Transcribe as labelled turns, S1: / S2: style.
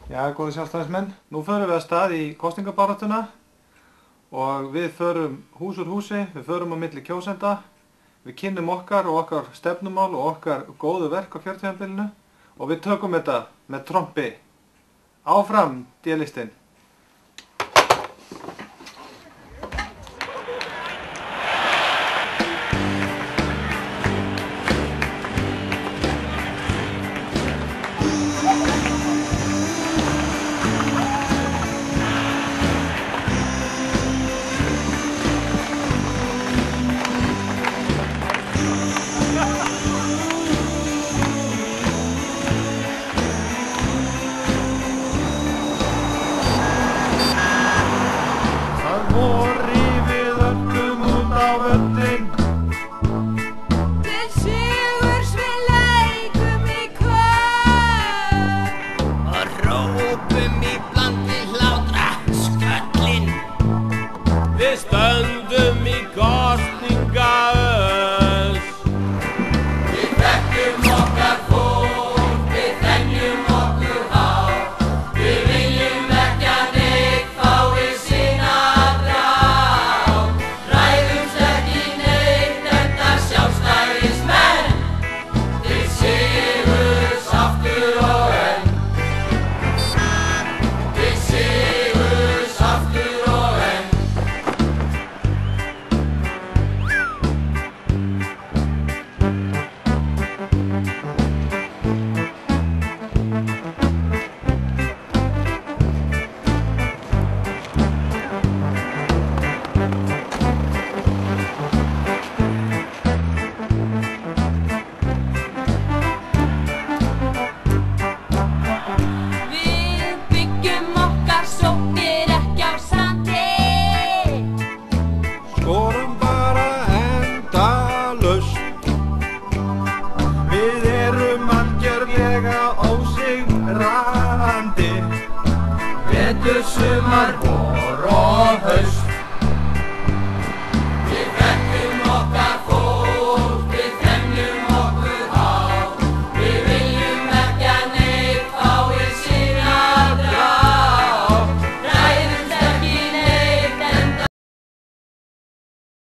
S1: Já, góði sjálfstæðismenn, nú förum við að stað í kosningabaráttuna og við förum hús úr húsi, við förum á milli kjósenda, við kynnum okkar og okkar stefnumál og okkar góðu verk á kjörtímabilinu og við tökum þetta með trompi. Áfram, D-listinn!
S2: Við stöndum í kosningaös. Við þekkjum okkar fólk, við þenjum okkur hátt. Við viljum ekki að neinn fái sína þrátt. Ræðumst ekki neitt enda sjálfstæðismenn. Til sigurs aftur og enn. Til sigurs aftur og enn.
S3: Skorum bara endalaust. Við erum algjörlega ósigrandi.
S2: Vetur, sumar, vor og haust.